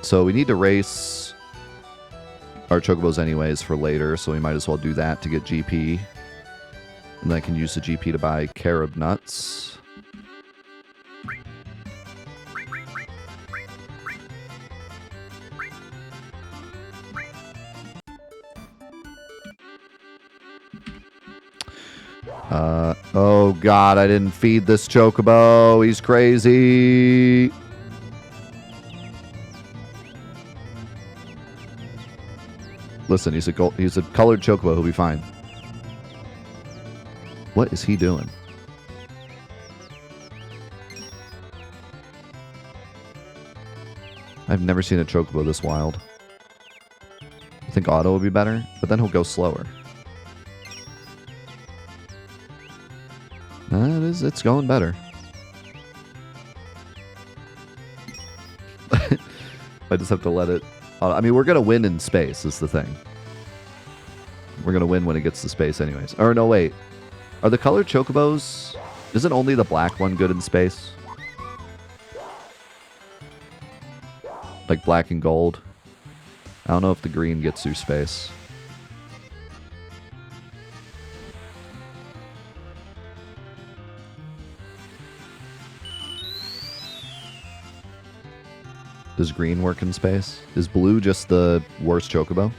So we need to race our chocobos anyways for later, so we might as well do that to get GP. And then I can use the GP to buy carob nuts. Oh god, I didn't feed this chocobo. He's crazy. Listen, he's a colored chocobo. He'll be fine. What is he doing? I've never seen a chocobo this wild. I think auto would be better, but then he'll go slower. It's going better. I just have to let it... I mean, we're going to win in space, is the thing. We're going to win when it gets to space anyways. Or no, wait. Are the colored chocobos... Isn't only the black one good in space? Like black and gold. I don't know if the green gets through space. Does green work in space? Is blue just the worst chocobo?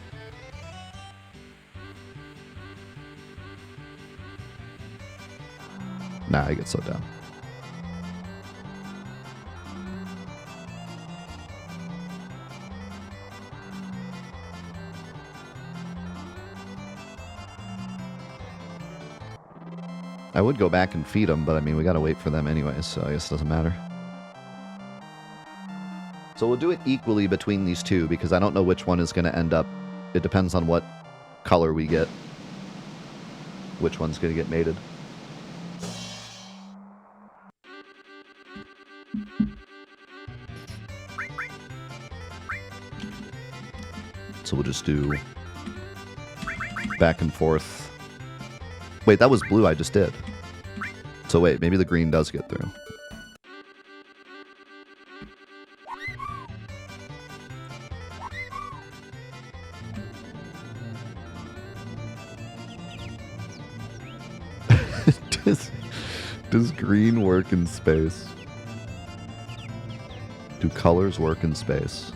Nah, I get so down. I would go back and feed them, but I mean, we gotta wait for them anyways, so I guess it doesn't matter. So we'll do it equally between these two, because I don't know which one is going to end up. It depends on what color we get. Which one's going to get mated. So we'll just do back and forth. Wait, that was blue I just did. So wait, maybe the green does get through. Does green work in space? Do colors work in space?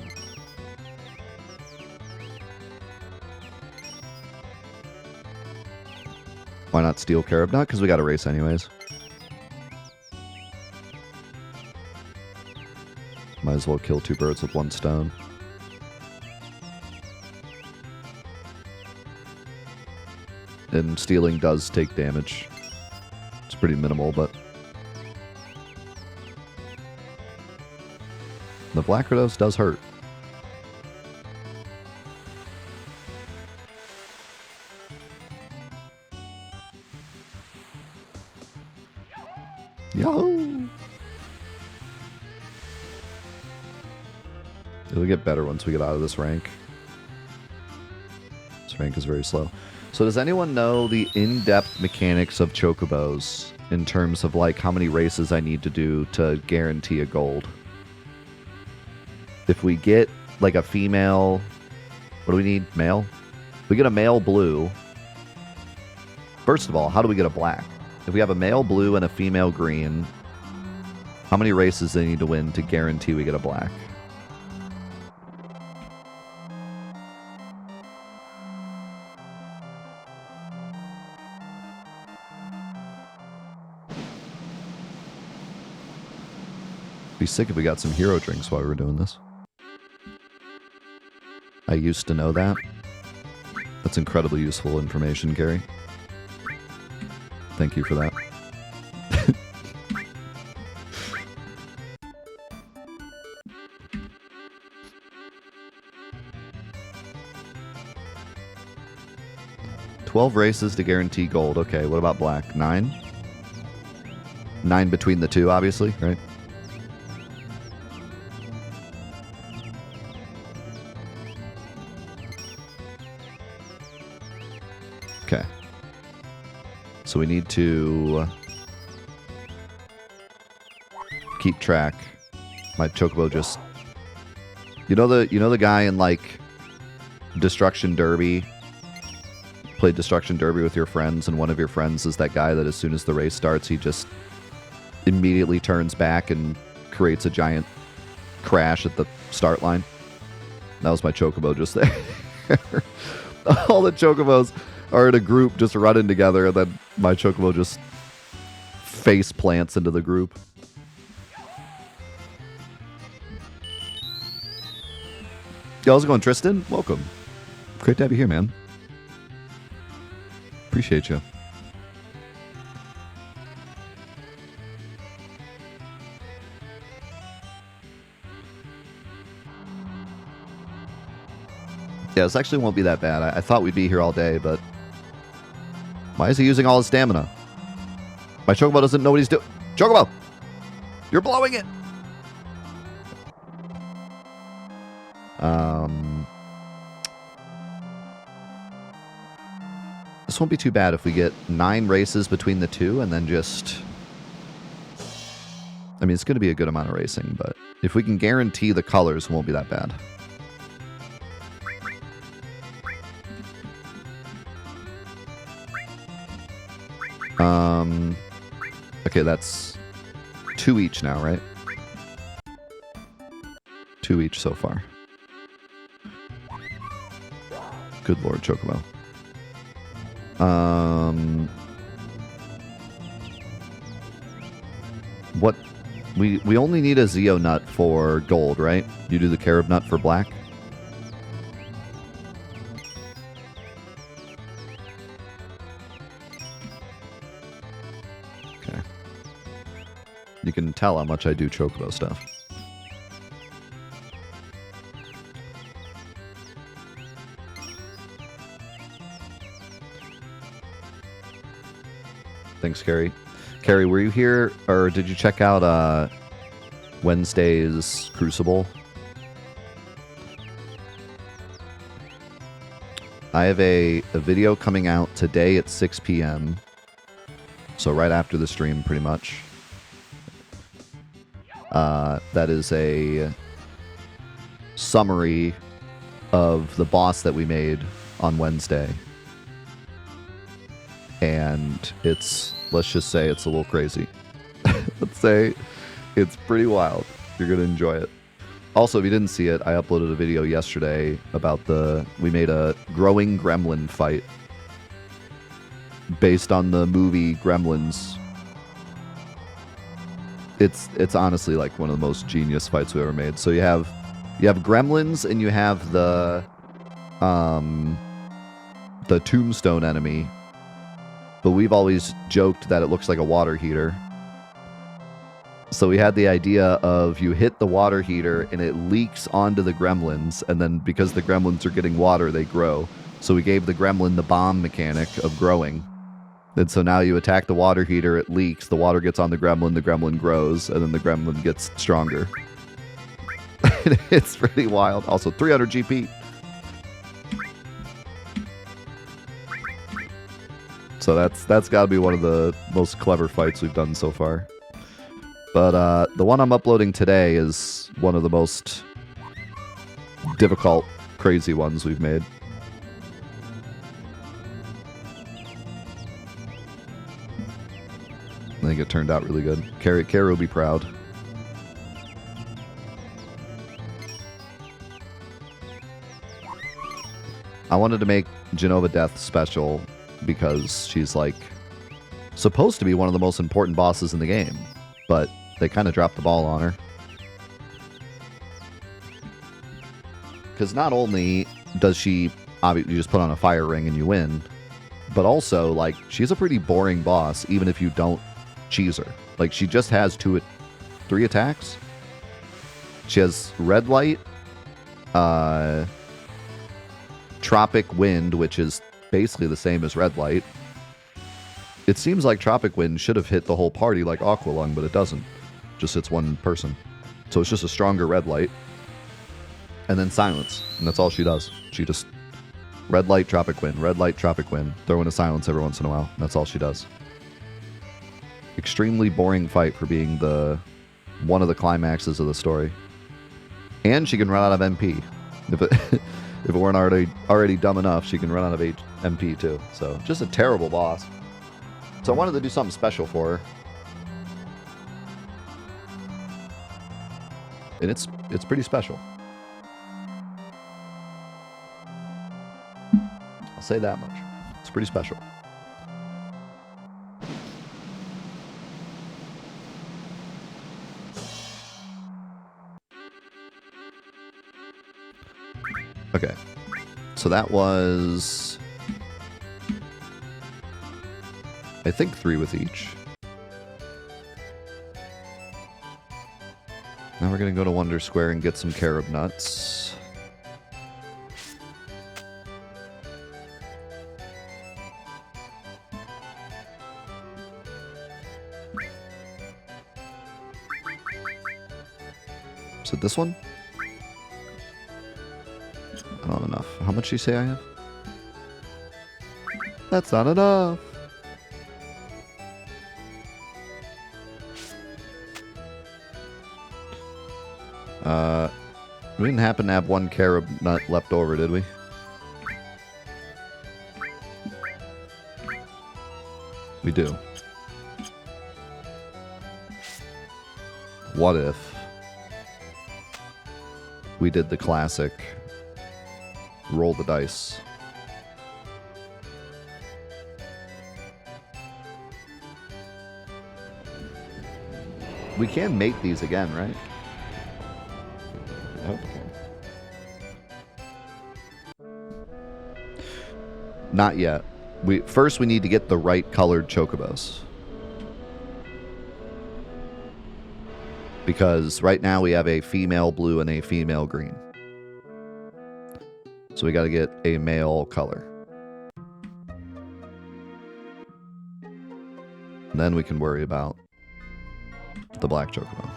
Why not steal carob nut? Because we got a race anyways. Might as well kill two birds with one stone. And stealing does take damage. It's pretty minimal, but... the black Rados does hurt. Yahoo! It'll get better once we get out of this rank. This rank is very slow. So does anyone know the in-depth mechanics of chocobos in terms of like how many races I need to do to guarantee a gold? If we get like a female, what do we need? Male? If we get a male blue. First of all, how do we get a black? If we have a male blue and a female green, how many races do they need to win to guarantee we get a black? Be sick if we got some hero drinks while we were doing this. I used to know that. That's incredibly useful information, Gary. Thank you for that. $12 races to guarantee gold. Okay, what about black? 9? 9 between the two, obviously, right? Okay. So we need to keep track. My chocobo just You know the guy in like Destruction Derby, played Destruction Derby with your friends, and one of your friends is that guy that as soon as the race starts, he just immediately turns back and creates a giant crash at the start line. That was my chocobo just there. All the chocobos are in a group just running together, and then my chocobo just face plants into the group. Yo, how's it going, Tristan? Welcome. Great to have you here, man. Appreciate you. Yeah, this actually won't be that bad. I thought we'd be here all day, but why is he using all his stamina? My chocobo doesn't know what he's doing. Chocobo! You're blowing it! This won't be too bad if we get 9 races between the two and then just... I mean, it's going to be a good amount of racing, but if we can guarantee the colors, it won't be that bad. Okay, that's 2 each now, right? 2 each so far. Good Lord, Chocobo. What? We only need a Zeo nut for gold, right? You do the carob nut for black? Okay. You can tell how much I do Chocobo stuff. Thanks, Carrie. Carrie, were you here, or did you check out Wednesday's Crucible? I have a video coming out today at 6 p.m. So right after the stream, pretty much. That is a summary of the boss that we made on Wednesday. And it's, let's just say it's a little crazy. Let's say it's pretty wild. You're going to enjoy it. Also, if you didn't see it, I uploaded a video yesterday about we made a growing gremlin fight based on the movie Gremlins. It's honestly like one of the most genius fights we ever made. So you have gremlins and you have the tombstone enemy. But we've always joked that it looks like a water heater. So we had the idea of you hit the water heater and it leaks onto the gremlins, and then because the gremlins are getting water, they grow. So we gave the gremlin the bomb mechanic of growing. And so now you attack the water heater, it leaks, the water gets on the gremlin grows, and then the gremlin gets stronger. It's pretty wild. Also 300 GP. So that's got to be one of the most clever fights we've done so far. But the one I'm uploading today is one of the most difficult, crazy ones we've made. I think it turned out really good. Carrie will be proud. I wanted to make Genova Death special because she's like supposed to be one of the most important bosses in the game, but they kind of dropped the ball on her. Because not only does she obviously, you just put on a fire ring and you win, but also like she's a pretty boring boss even if you don't cheese her. Like she just has 3 attacks. She has red light, tropic wind, which is basically the same as red light. It seems like tropic wind should have hit the whole party like Aqualung, but it doesn't. Just hits one person. So it's just a stronger red light. And then silence. And that's all she does. She just red light, tropic wind, throw in a silence every once in a while. That's all she does. Extremely boring fight for being one of the climaxes of the story. And she can run out of MP. If it, if it weren't already dumb enough, she can run out of MP too. So just a terrible boss. So I wanted to do something special for her. And it's pretty special. I'll say that much. It's pretty special. Okay. So that was, I think, 3 with each. Now we're going to go to Wonder Square and get some carob nuts. Is it this one? I don't have enough. How much do you say I have? That's not enough. We didn't happen to have 1 carob nut left over, did we? We do. What if we did the classic roll the dice? We can make these again, right? Oh, okay. Not yet. First we need to get the right colored chocobos. Because right now we have a female blue and a female green. So we got to get a male color. And then we can worry about the black chocobo.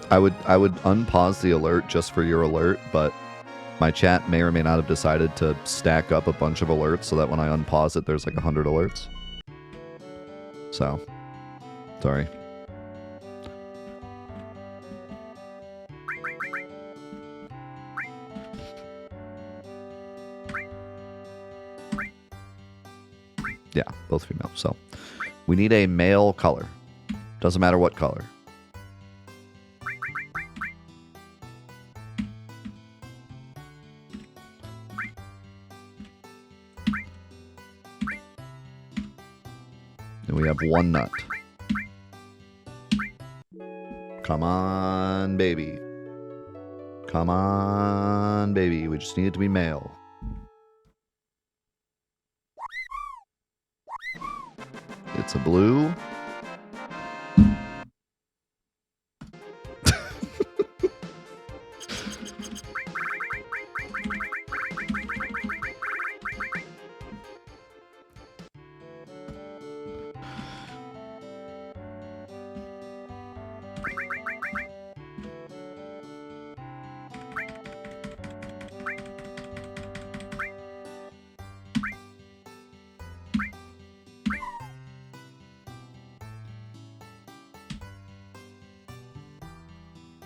I would unpause the alert just for your alert, but my chat may or may not have decided to stack up a bunch of alerts so that when I unpause it, there's like 100 alerts. So, sorry. Yeah, both female. So, we need a male color. Doesn't matter what color. And we have 1 nut. Come on, baby. Come on, baby. We just need it to be male. It's a blue.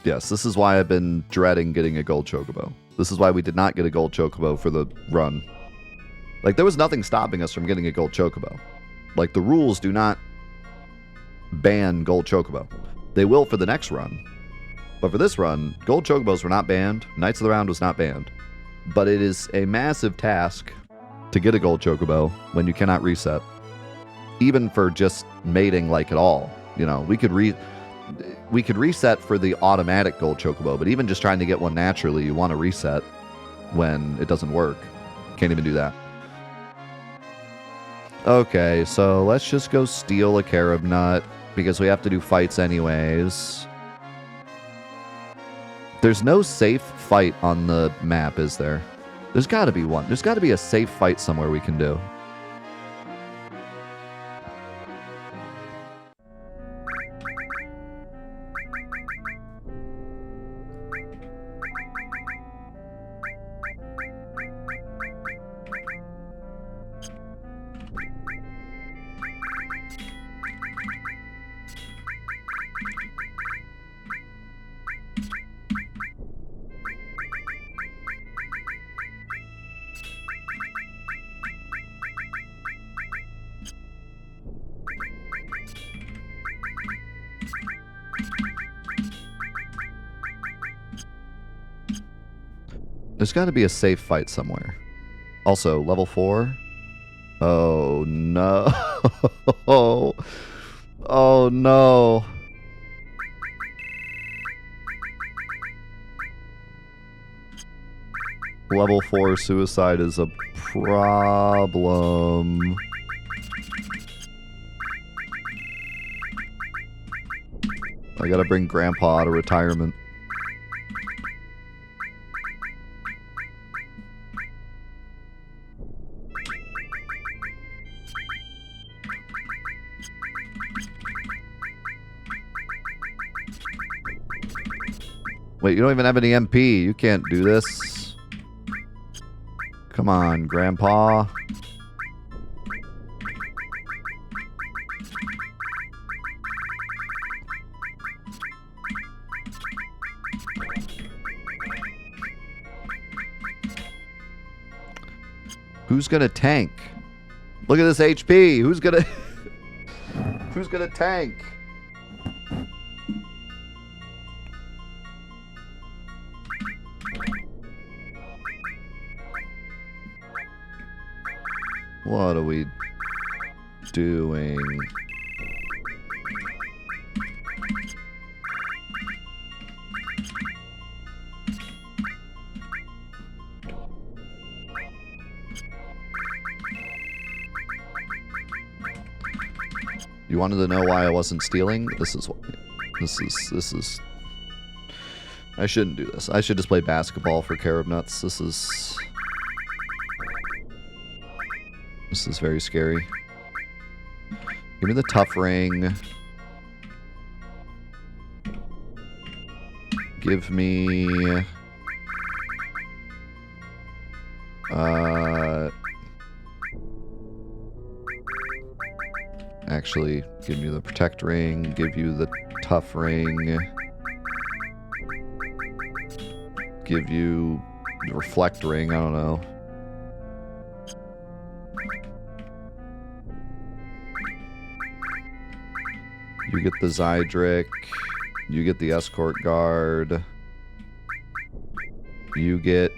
Yes, this is why I've been dreading getting a gold chocobo. This is why we did not get a gold chocobo for the run. Like, there was nothing stopping us from getting a gold chocobo. Like, the rules do not ban gold chocobo. They will for the next run. But for this run, gold chocobos were not banned. Knights of the Round was not banned. But it is a massive task to get a gold chocobo when you cannot reset. Even for just mating, like, at all. You know, we could reset for the automatic gold chocobo, but even just trying to get one naturally, you want to reset when it doesn't work. Can't even do that. Okay, so let's just go steal a carob nut, because we have to do fights anyways. There's no safe fight on the map, is there? There's got to be one. There's got to be a safe fight somewhere we can do. There's got to be a safe fight somewhere. Also, level 4. Oh, no. Oh, no. Level 4 suicide is a problem. I gotta bring Grandpa out of retirement. Wait, you don't even have any MP. You can't do this. Come on, Grandpa. Who's gonna tank? Look at this HP. Who's gonna Who's gonna tank? What are we doing? You wanted to know why I wasn't stealing? This is I shouldn't do this. I should just play basketball for Carob Nuts. This is very scary. Give me the tough ring. Give me actually, give me the protect ring, give you the tough ring, give you the reflect ring, I don't know. You get the Zydric, you get the Escort Guard, you get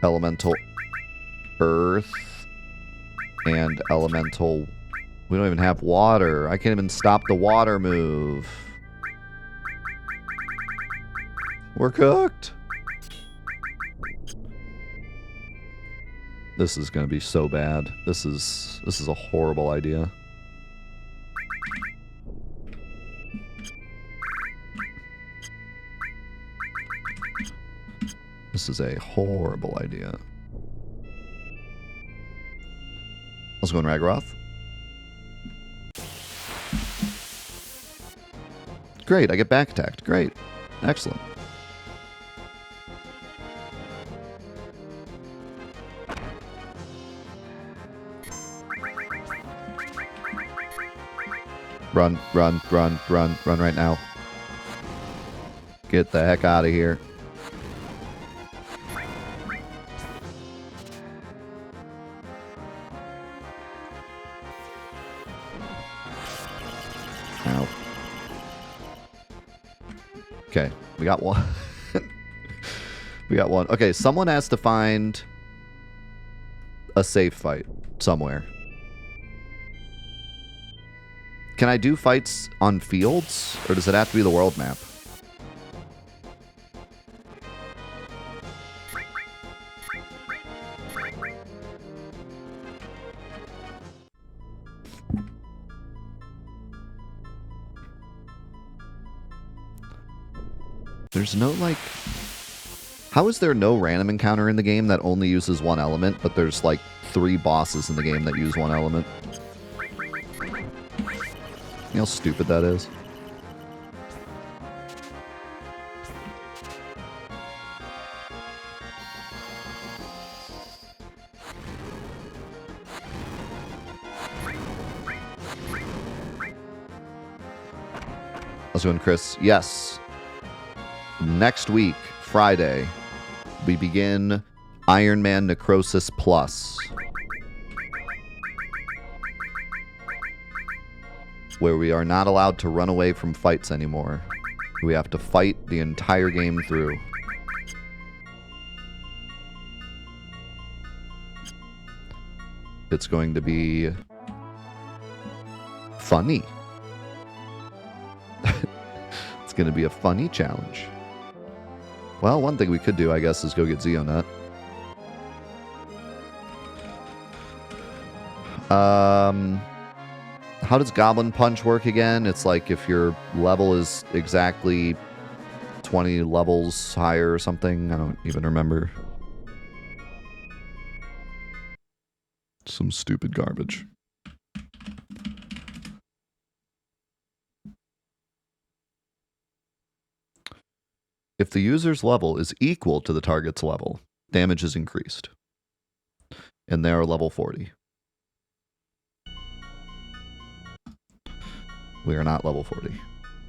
Elemental Earth, and Elemental... We don't even have water. I can't even stop the water move. We're cooked. This is going to be so bad. This is a horrible idea. This is a horrible idea. Let's go in Ragaroth. Great, I get back attacked. Great. Excellent. Run, run, run, run, run right now. Get the heck out of here. Ow. Okay, we got one. We got one. Okay, someone has to find a safe fight somewhere. Can I do fights on fields, or does it have to be the world map? There's no, like... How is there no random encounter in the game that only uses one element, but there's, like, 3 bosses in the game that use one element? You know how stupid that is? How's it going, Chris? Yes. Next week, Friday, we begin Ironman Necrosis Plus, where we are not allowed to run away from fights anymore. We have to fight the entire game through. it's going to be funny. It's going to be a funny challenge. Well, one thing we could do, I guess, is go get Xeonut. How does Goblin Punch work again? It's like if your level is exactly 20 levels higher or something. I don't even remember. Some stupid garbage. If the user's level is equal to the target's level, damage is increased. And they're level 40. We are not level 40.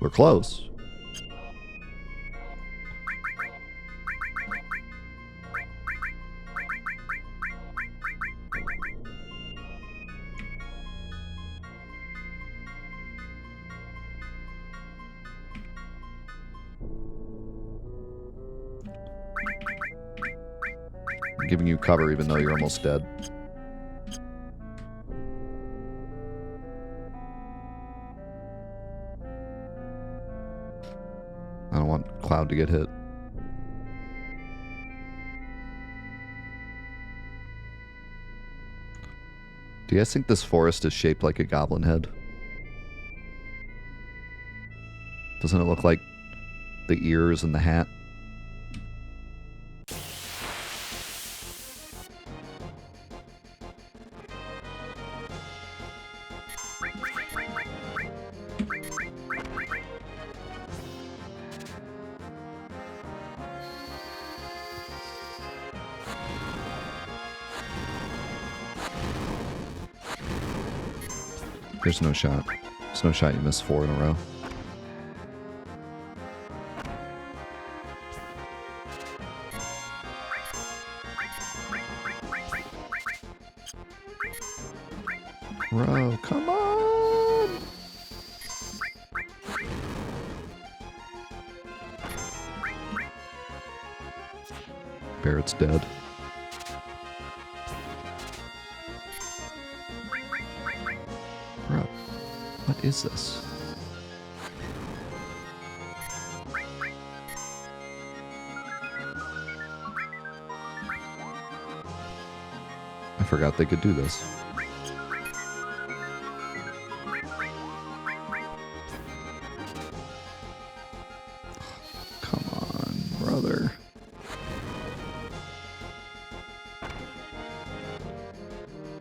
We're close. I'm giving you cover even though you're almost dead. I don't want Cloud to get hit. Do you guys think this forest is shaped like a goblin head? Doesn't it look like the ears and the hat? There's no shot. There's no shot you miss 4 in a row. Bro, come on! Barrett's dead. Bro, what is this? I forgot they could do this. Come on, brother.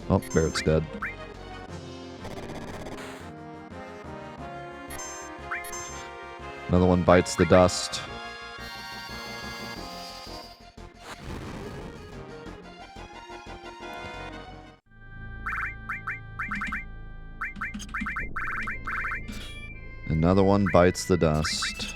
Oh, Barrett's dead. Another one bites the dust. Another one bites the dust.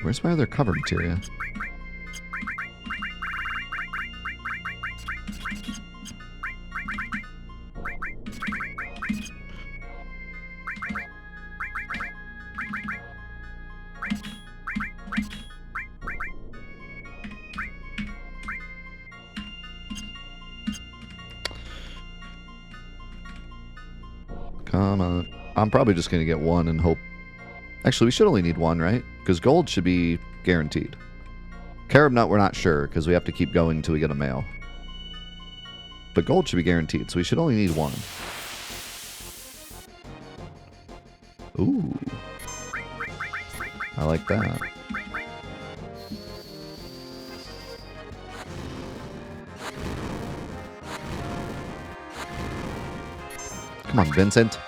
Where's my other cover materia? Come on. I'm probably just going to get one and hope. Actually, we should only need one, right? Because gold should be guaranteed. Carob Nut, we're not sure, because we have to keep going until we get a male. But gold should be guaranteed, so we should only need one. Ooh. I like that. Come on, Vincent.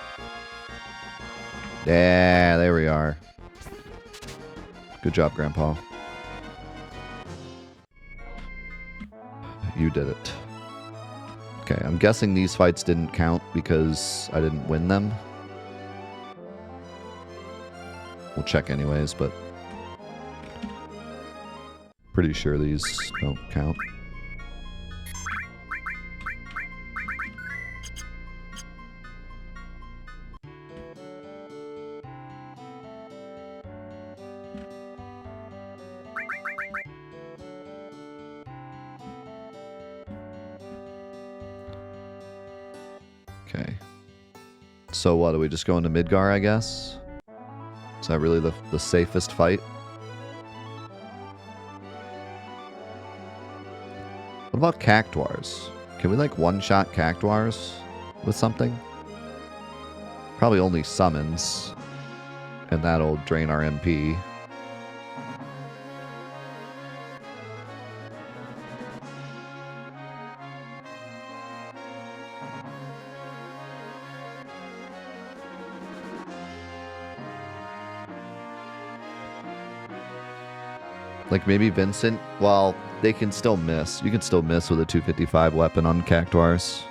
Yeah, there we are. Good job, Grandpa. You did it. Okay, I'm guessing these fights didn't count because I didn't win them. We'll check anyways, but pretty sure these don't count. Okay. So what, do we just go into Midgar, I guess? Is that really the safest fight? What about Cactuars? Can we, like, one-shot Cactuars with something? Probably only summons. And that'll drain our MP. Like, maybe Vincent? Well, they can still miss. You can still miss with a 255 weapon on Cactuars.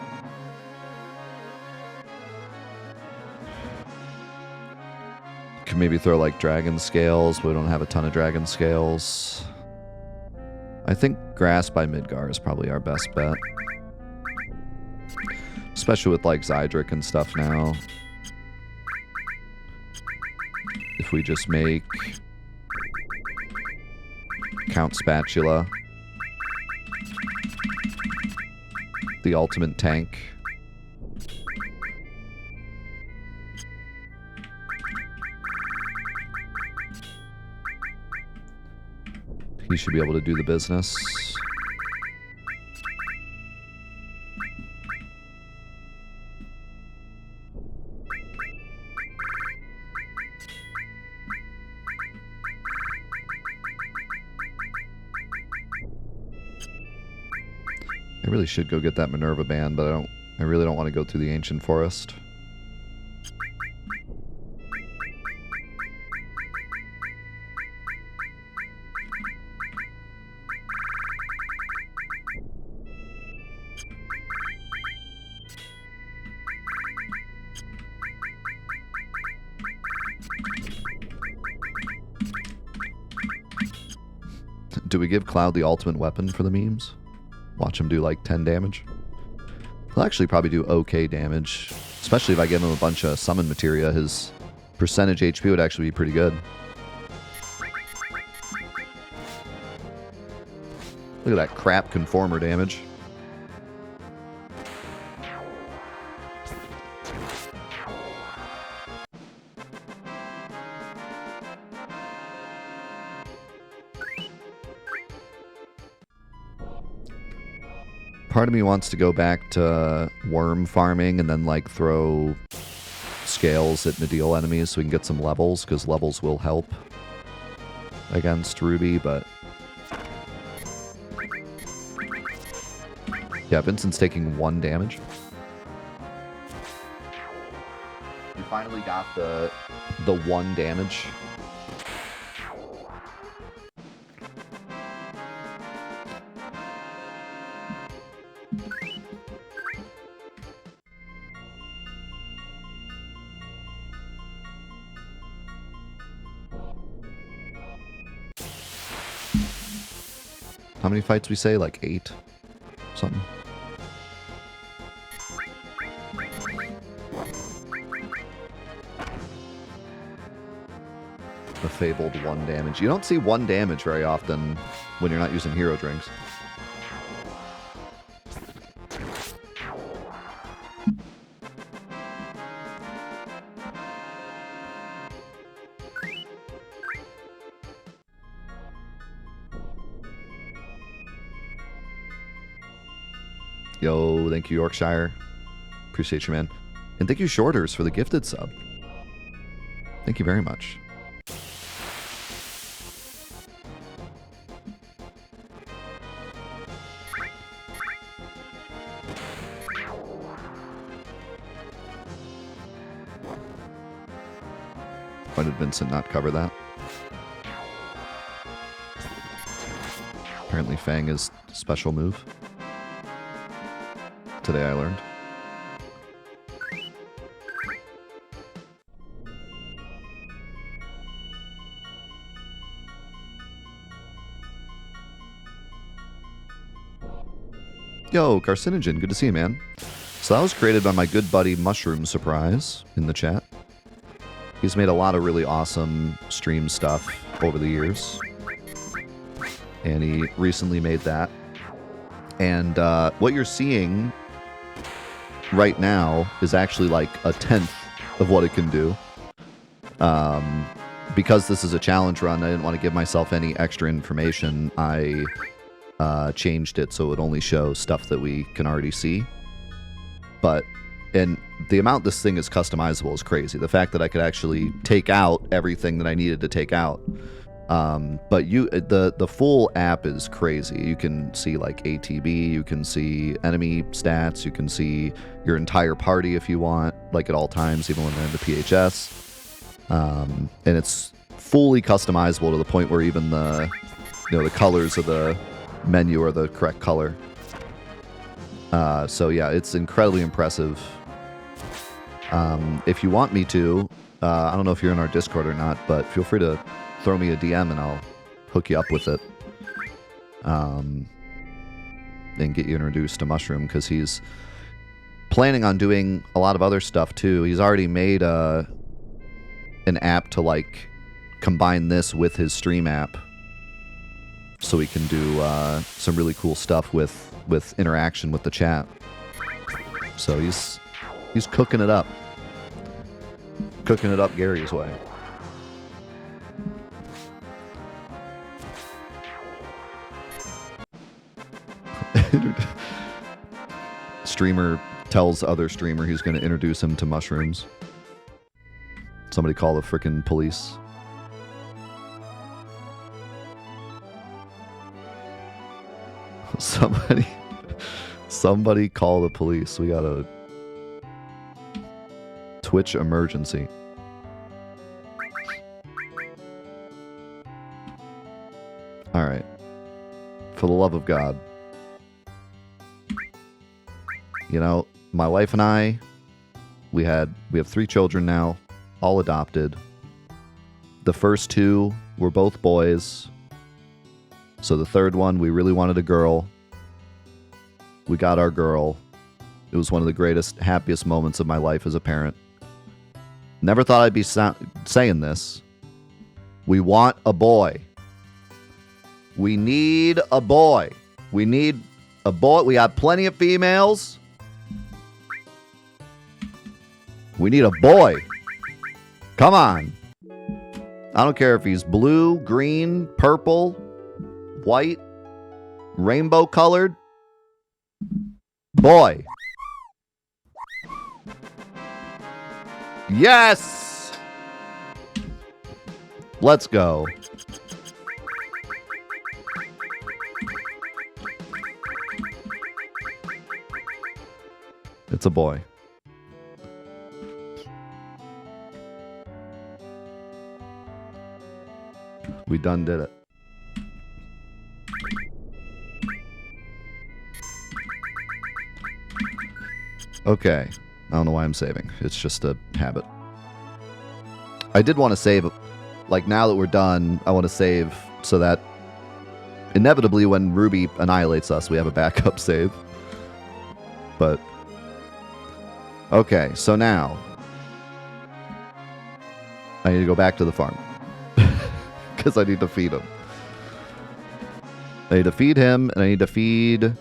Can maybe throw, like, Dragon Scales, but we don't have a ton of Dragon Scales. I think Grass by Midgar is probably our best bet. Especially with, like, Zydric and stuff now. If we just make Count Spatula the ultimate tank. He should be able to do the business. I really should go get that Minerva band, but I really don't want to go through the Ancient Forest. Do we give Cloud the ultimate weapon for the memes? Watch him do like 10 damage. He'll actually probably do okay damage. Especially if I give him a bunch of summon materia, his percentage HP would actually be pretty good. Look at that crap conformer damage. Part of me wants to go back to worm farming and then, like, throw scales at Nadeal enemies so we can get some levels, because levels will help against Ruby, but... Yeah, Vincent's taking 1 damage. We finally got the 1 damage. How many fights we say? Like 8? Something. The fabled 1 damage. You don't see 1 damage very often when you're not using hero drinks. Yo, thank you, Yorkshire. Appreciate you, man. And thank you, Shorters, for the gifted sub. Thank you very much. Why did Vincent not cover that? Apparently Fang is a special move. Today I learned. Yo, Carcinogen, good to see you, man. So that was created by my good buddy Mushroom Surprise in the chat. He's made a lot of really awesome stream stuff over the years. And he recently made that. And what you're seeing right now is actually like a tenth of what it can do. Because this is a challenge run, I didn't want to give myself any extra information. I changed it so it only shows stuff that we can already see. And the amount this thing is customizable is crazy. The fact that I could actually take out everything that I needed to take out. But the full app is crazy. You can see like ATB, you can see enemy stats, you can see your entire party if you want, like at all times, even when they're in the PHS. And it's fully customizable to the point where even the colors of the menu are the correct color. So yeah, it's incredibly impressive. If you want me to, I don't know if you're in our Discord or not, but feel free to throw me a DM and I'll hook you up with it. And get you introduced to Mushroom, because he's planning on doing a lot of other stuff too. He's already made an app to like combine this with his stream app, so we can do some really cool stuff with interaction with the chat. So he's cooking it up. Cooking it up Gary's way. Streamer tells other streamer he's going to introduce him to mushrooms. Somebody call the frickin' police. Somebody call the police. We got a Twitch emergency. All right. For the love of God. You know, my wife and I, we have 3 children now, all adopted. The first 2 were both boys. So the third one, we really wanted a girl. We got our girl. It was one of the greatest, happiest moments of my life as a parent. Never thought I'd be saying this. We want a boy. We need a boy. We need a boy. We got plenty of females. We need a boy. Come on. I don't care if he's blue, green, purple, white, rainbow colored. Boy. Yes! Let's go. It's a boy. We done did it. Okay. I don't know why I'm saving. It's just a habit. I did want to save, like now that we're done, I want to save so that inevitably when Ruby annihilates us, we have a backup save. But, okay, so now I need to go back to the farm. Because I need to feed him. I need to feed him, and I need to feed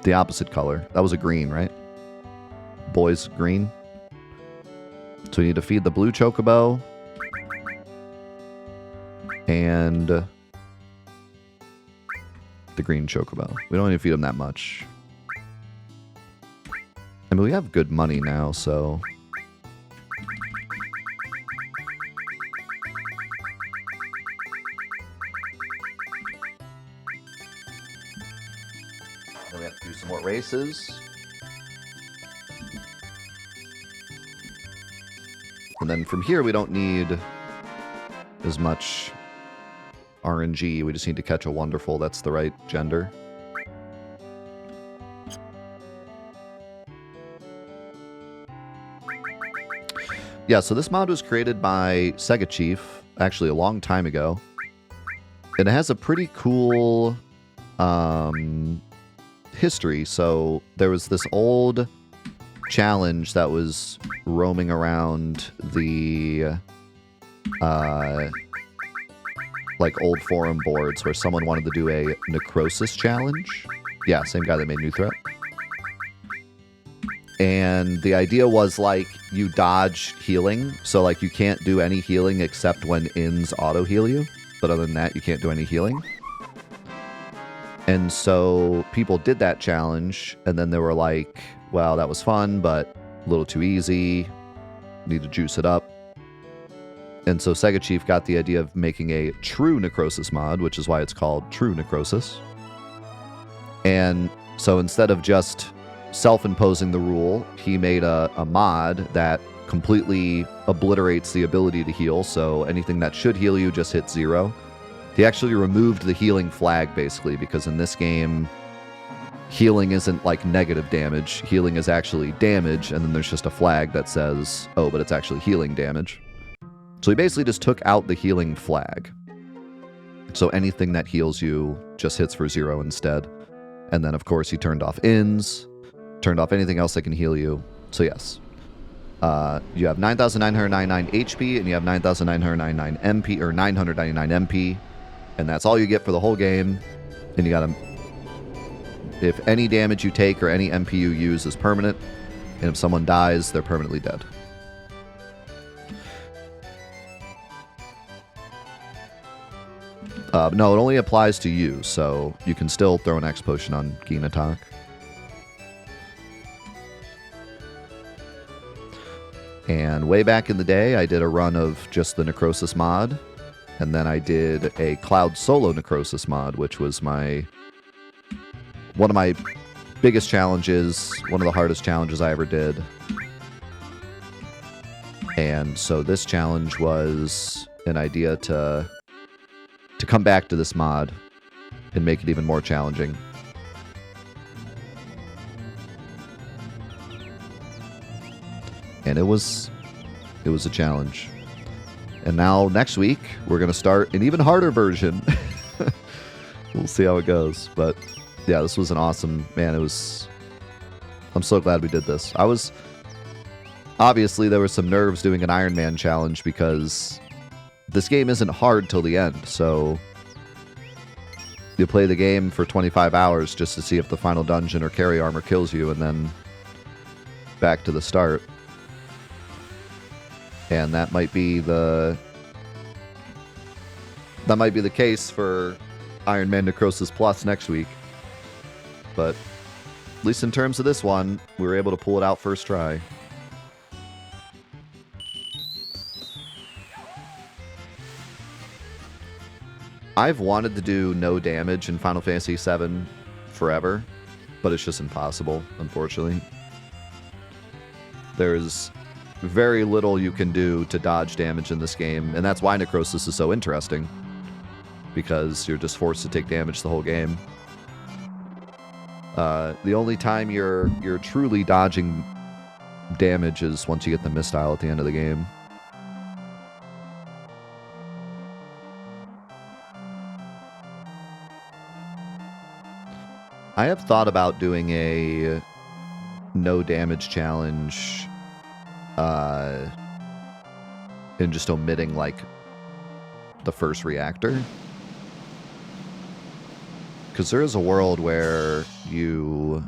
the opposite color. That was a green, right? Boy's green. So we need to feed the blue chocobo. And the green chocobo. We don't need to feed him that much. mean, we have good money now, so... Then we have to do some more races. And then from here, we don't need as much RNG. We just need to catch a wonderful that's the right gender. Yeah, so this mod was created by Sega Chief, actually a long time ago. And it has a pretty cool history. So there was this old challenge that was roaming around the like old forum boards where someone wanted to do a Necrosis challenge. Yeah, same guy that made New Threat. And the idea was, like, you dodge healing. So, like, you can't do any healing except when inns auto-heal you. But other than that, you can't do any healing. And so people did that challenge. And then they were like, well, that was fun, but a little too easy. Need to juice it up. And so Sega Chief got the idea of making a true Necrosis mod, which is why it's called True Necrosis. And so instead of just self-imposing the rule, he made a mod that completely obliterates the ability to heal, so anything that should heal you just hits 0. He actually removed the healing flag, basically, because in this game, healing isn't like negative damage. Healing is actually damage, and then there's just a flag that says, oh, but it's actually healing damage. So he basically just took out the healing flag. So anything that heals you just hits for 0 instead. And then, of course, he turned off inns, turned off anything else that can heal you. So yes, you have 9,999 HP, and you have 9,999 MP, or 999 MP, and that's all you get for the whole game. And you gotta, if any damage you take or any MP you use is permanent, and if someone dies, they're permanently dead. No, it only applies to you, so you can still throw an X potion on Ginatak. And way back in the day, I did a run of just the Necrosis mod, and then I did a Cloud Solo Necrosis mod, which was one of my biggest challenges, one of the hardest challenges I ever did. And so this challenge was an idea to come back to this mod and make it even more challenging. And it was a challenge. And now next week we're going to start an even harder version. We'll see how it goes. But yeah, this was an awesome, man, I'm so glad we did this. Obviously there were some nerves doing an Ironman challenge because this game isn't hard till the end. So you play the game for 25 hours just to see if the final dungeon or carry armor kills you, and then back to the start. And that might be the case for Ironman Necrosis Plus next week. But at least in terms of this one, we were able to pull it out first try. I've wanted to do no damage in Final Fantasy VII forever, but it's just impossible, unfortunately. There's very little you can do to dodge damage in this game, and that's why Necrosis is so interesting, because you're just forced to take damage the whole game. The only time you're truly dodging damage is once you get the Mistile at the end of the game. I have thought about doing a no damage challenge and just omitting, like, the first reactor. Because there is a world where you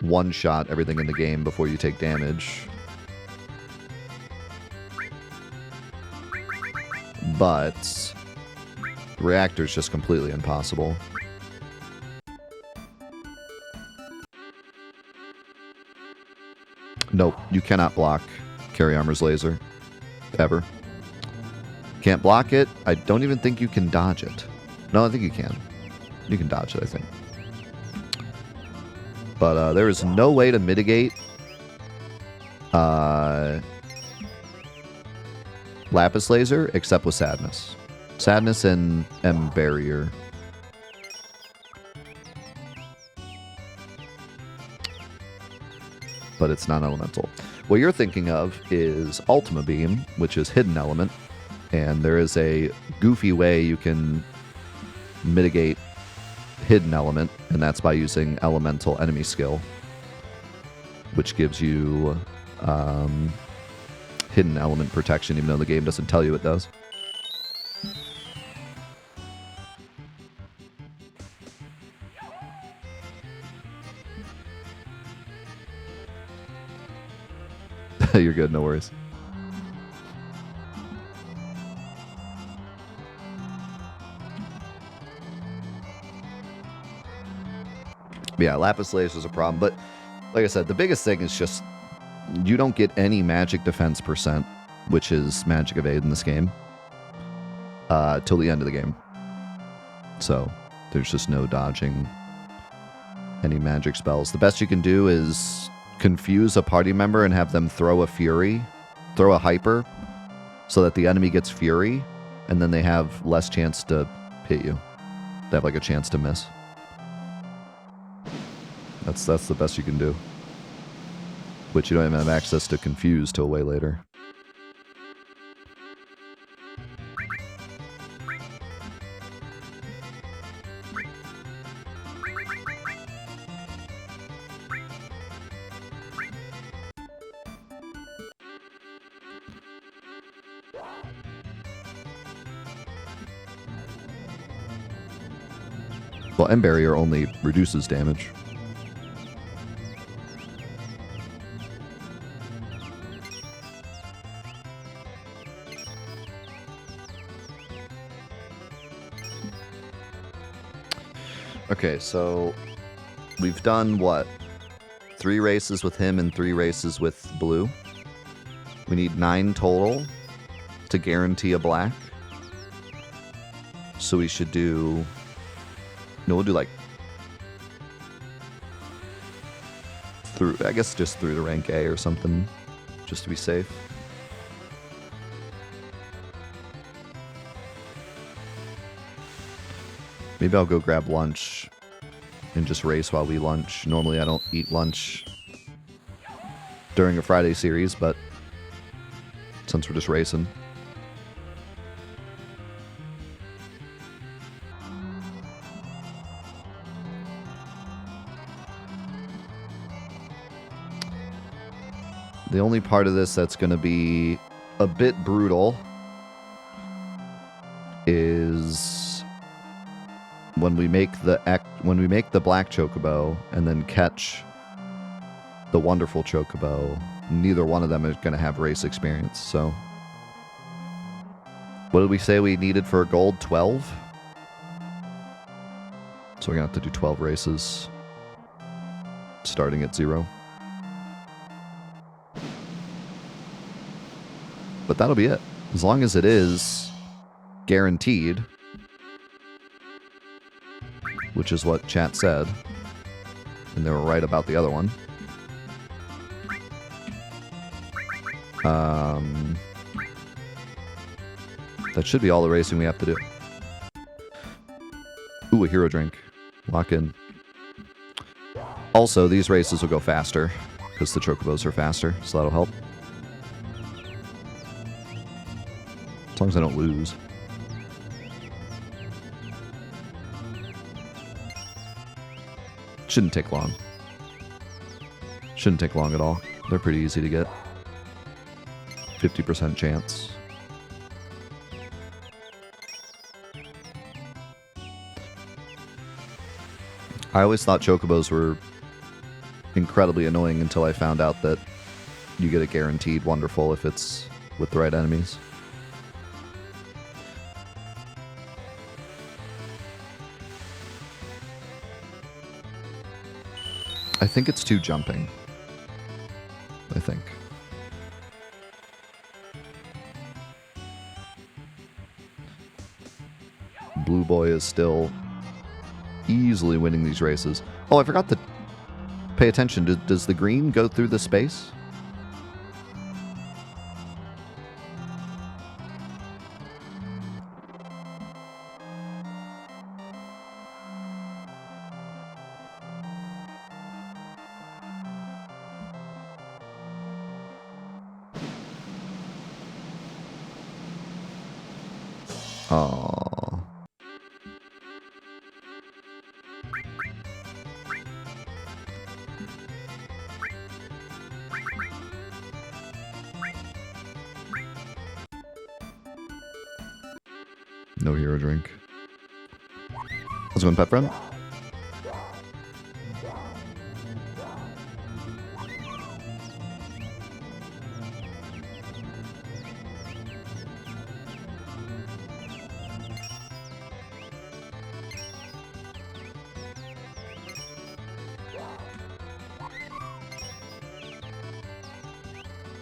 one-shot everything in the game before you take damage. But the reactor is just completely impossible. Nope, you cannot block Carry Armor's laser. Ever. Can't block it. I don't even think you can dodge it. No, I think you can. You can dodge it, I think. But there is no way to mitigate Lapis Laser except with Sadness. Sadness and Barrier. But it's not elemental. What you're thinking of is Ultima Beam, which is hidden element. And there is a goofy way you can mitigate hidden element, and that's by using elemental enemy skill, which gives you hidden element protection, even though the game doesn't tell you it does. You're good, no worries. Yeah, Lapis Laser is a problem, but like I said, the biggest thing is just you don't get any magic defense %, which is magic evade in this game, till the end of the game. So there's just no dodging any magic spells. The best you can do is confuse a party member and have them throw a Fury, throw a Hyper, so that the enemy gets Fury, and then they have less chance to hit you. They have like a chance to miss. That's the best you can do. Which you don't even have access to confuse till way later. Well, End Barrier only reduces damage. Okay, so we've done what? 3 races with him and 3 races with blue. We need 9 total to guarantee a black. So we should do... No, we'll do like... through, I guess just through the rank A or something, just to be safe. Maybe I'll go grab lunch and just race while we lunch. Normally I don't eat lunch during a Friday series, but since we're just racing. The only part of this that's going to be a bit brutal is when we make the black chocobo and then catch the wonderful chocobo. Neither one of them is going to have race experience. So, what did we say we needed for a gold? 12. So we're gonna have to do 12 races, starting at 0. But that'll be it. As long as it is guaranteed, which is what chat said, and they were right about the other one. That should be all the racing we have to do. Ooh, a hero drink. Lock in. Also, these races will go faster, because the chocobos are faster, so that'll help. As long as I don't lose. Shouldn't take long. Shouldn't take long at all. They're pretty easy to get. 50% chance. I always thought chocobos were incredibly annoying until I found out that you get a guaranteed wonderful if it's with the right enemies. I think it's 2 jumping. I I think. Blue Boy is still easily winning these races. Oh, I forgot to pay attention. Does the green go through the space? Oh. No hero drink. Let's go in, pet friend.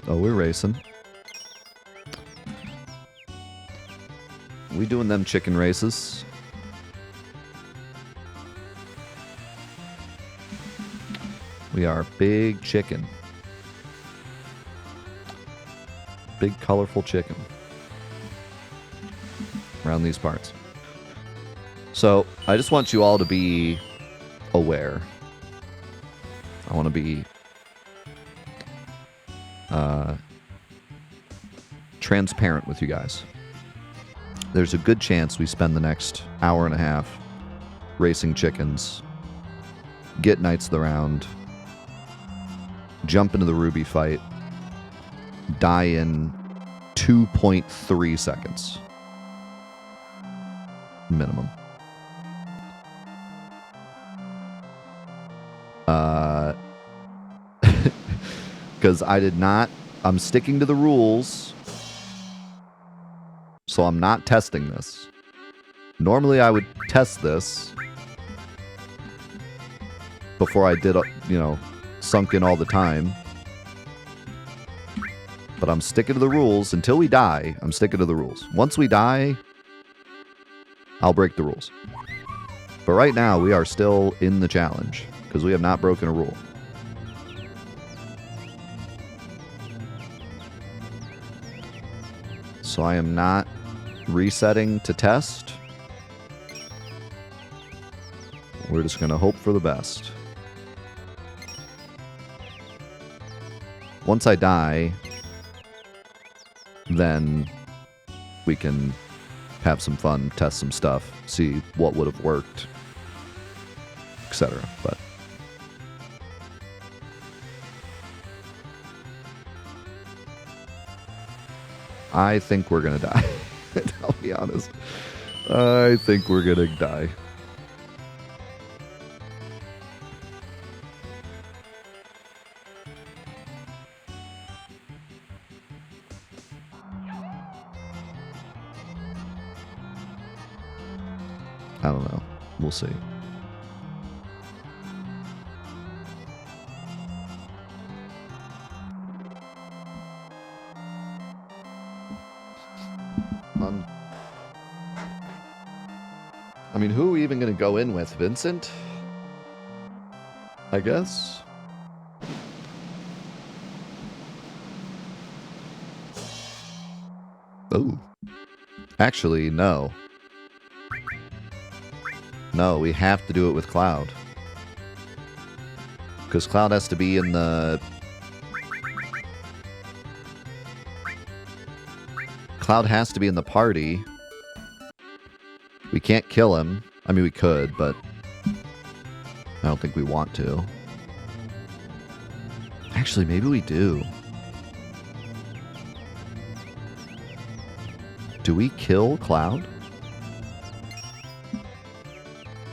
Oh, we're racing. We doing them chicken races. We are big chicken. Big colorful chicken. Around these parts. So, I just want you all to be aware. I want to be transparent with you guys. There's a good chance we spend the next hour and a half racing chickens, get Knights of the Round, jump into the Ruby fight, die in 2.3 seconds. Minimum. Because I'm sticking to the rules, so I'm not testing this. Normally I would test this before I did, sunk in all the time. But I'm sticking to the rules. Until we die, I'm sticking to the rules. Once we die, I'll break the rules. But right now, we are still in the challenge, because we have not broken a rule. So I am not resetting to test. We're just going to hope for the best. Once I die, then we can have some fun, test some stuff, see what would have worked, etc. But I think we're gonna die. I'll be honest. I think we're gonna die. I don't know. We'll see. I mean, who are we even going to go in with? Vincent? I guess? Oh. Actually, no. No, we have to do it with Cloud. Because Cloud has to be in the... Cloud has to be in the party. We can't kill him. I mean, we could, but I don't think we want to. Actually, maybe we do. Do we kill Cloud?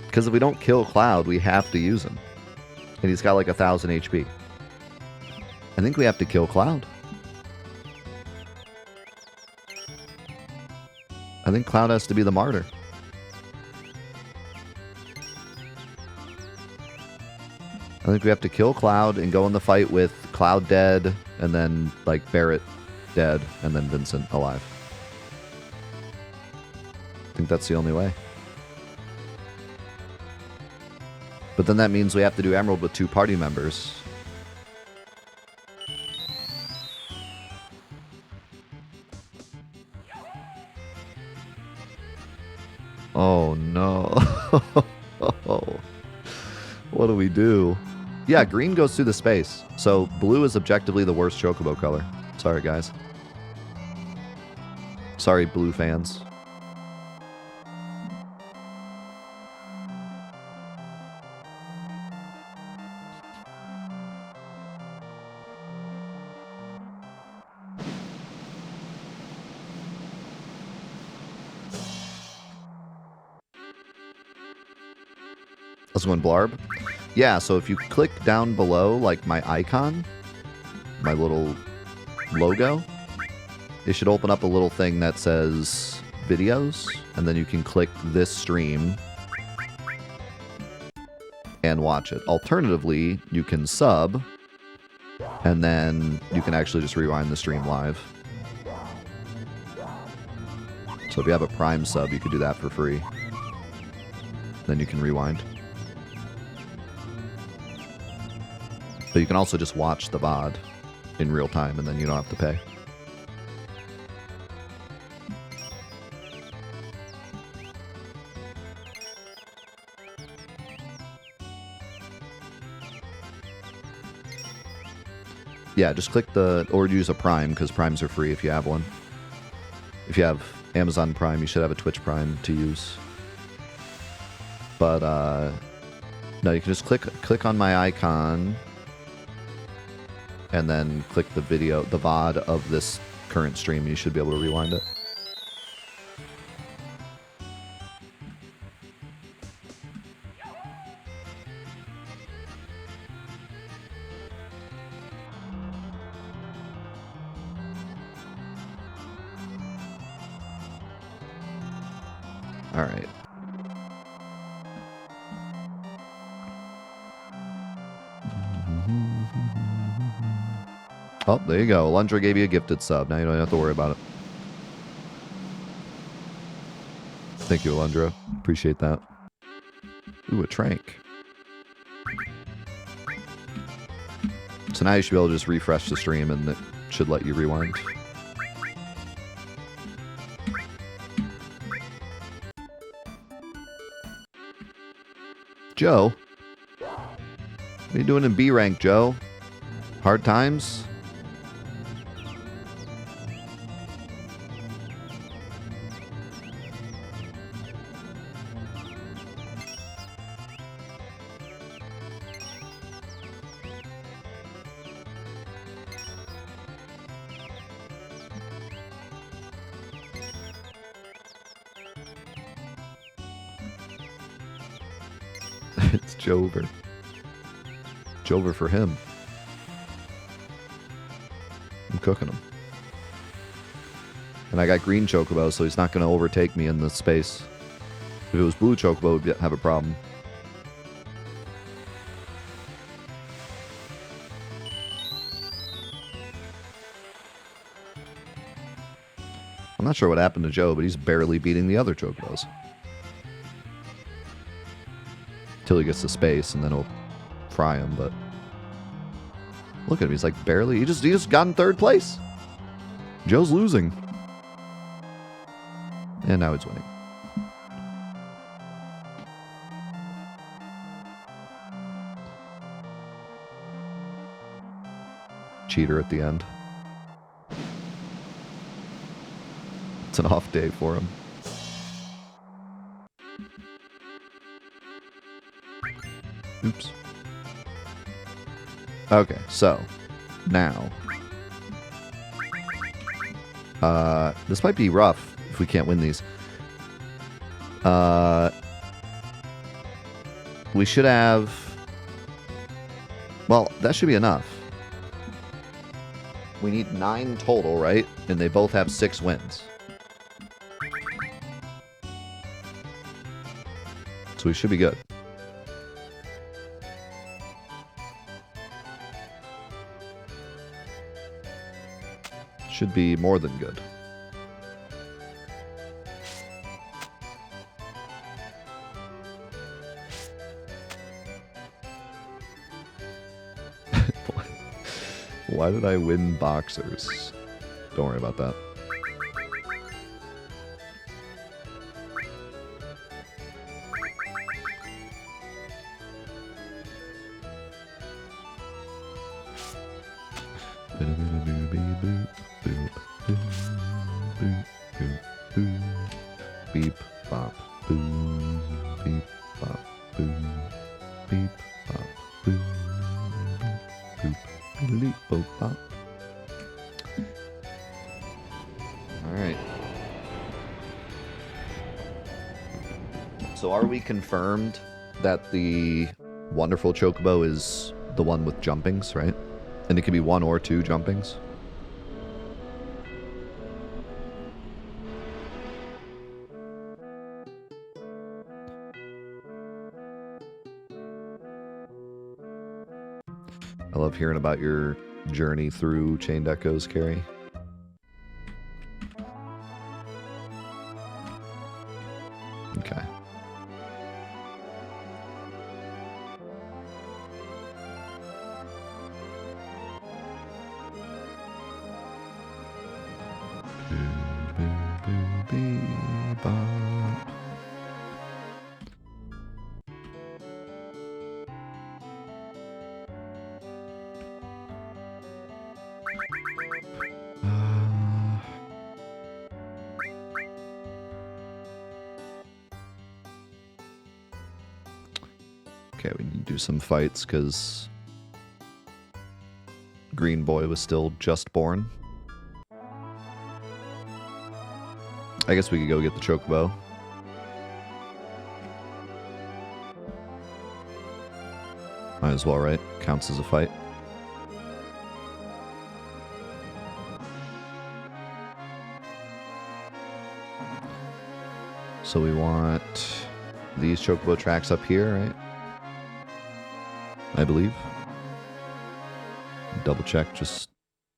Because if we don't kill Cloud, we have to use him. And he's got like 1,000 HP. I think we have to kill Cloud. I think Cloud has to be the martyr. I think we have to kill Cloud and go in the fight with Cloud dead, and then like Barrett dead, and then Vincent alive. I think that's the only way. But then that means we have to do Emerald with 2 party members. Oh no. What do we do? Yeah, green goes through the space. So blue is objectively the worst chocobo color. Sorry, guys. Sorry, blue fans. Let's go in Blarb. Yeah, so if you click down below, like my icon, my little logo, it should open up a little thing that says videos, and then you can click this stream and watch it. Alternatively, you can sub, and then you can actually just rewind the stream live. So if you have a Prime sub, you could do that for free. Then you can rewind. But you can also just watch the VOD in real time, and then you don't have to pay. Yeah, just click the, or use a Prime, because Primes are free if you have one. If you have Amazon Prime, you should have a Twitch Prime to use. But, no, you can just click on my icon, and then click the video, the VOD of this current stream. You should be able to rewind it. All right. Oh, there you go. Alundra gave you a gifted sub. Now you don't have to worry about it. Thank you, Alundra. Appreciate that. Ooh, a trank. So now you should be able to just refresh the stream, and it should let you rewind. Joe? What are you doing in B rank, Joe? Hard times? It's Jover. Jover for him. I'm cooking him. And I got green Chocobo, so he's not going to overtake me in the space. If it was blue Chocobo, we'd have a problem. I'm not sure what happened to Joe, but he's barely beating the other Chocobos. Till he gets to space, and then he'll fry him, but... Look at him, he's like barely... He just got in 3rd place! Joe's losing. And now he's winning. Cheater at the end. It's an off day for him. Oops. Okay, so now this might be rough if we can't win these. We should have, well, that should be enough. We need 9 total, right? And they both have 6 wins. So we should be good. Should be more than good. Why did I win boxers? Don't worry about that. Beep, bop, boom, beep, bop, boom, beep, bop, boom, beep, boop, beep, boop, bop. Alright. So are we confirmed that the wonderful chocobo is the one with jumpings, right? And it can be 1 or 2 jumpings? I love hearing about your journey through Chained Echoes, Carrie. Okay. Okay, we need to do some fights because Green Boy was still just born. I guess we could go get the chocobo. Might as well, right? Counts as a fight. So we want these chocobo tracks up here, right? I believe. Double check just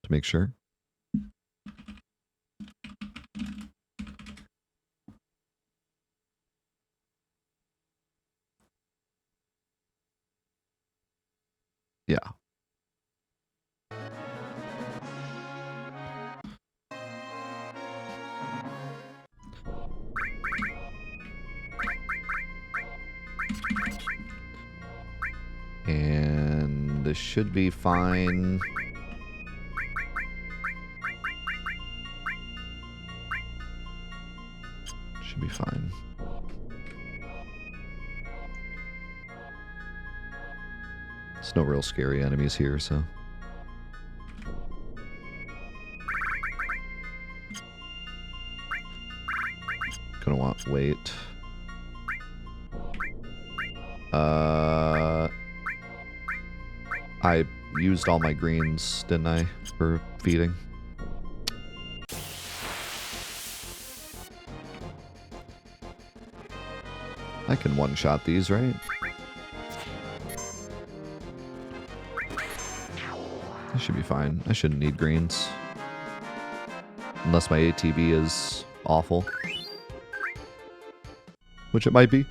to make sure. Yeah. And this should be fine. Should be fine. There's no real scary enemies here, so. Gonna want weight. I used all my greens, didn't I, for feeding? I can one-shot these, right? I should be fine. I shouldn't need greens. Unless my ATB is awful. Which it might be.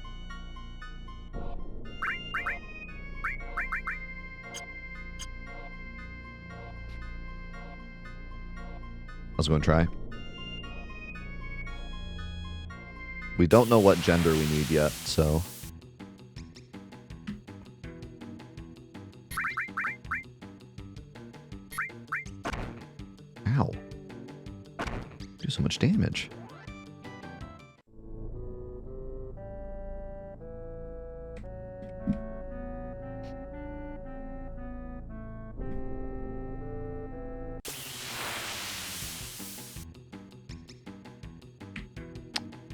I was going to try. We don't know what gender we need yet, so... Ow. Do so much damage.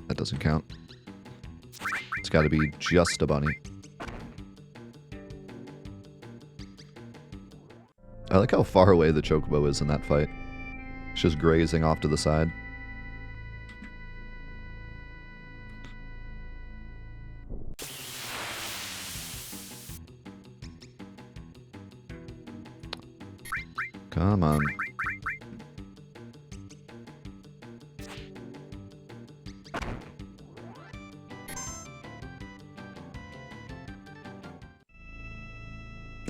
That doesn't count. It's got to be just a bunny. I like how far away the chocobo is in that fight. It's just grazing off to the side. Come on.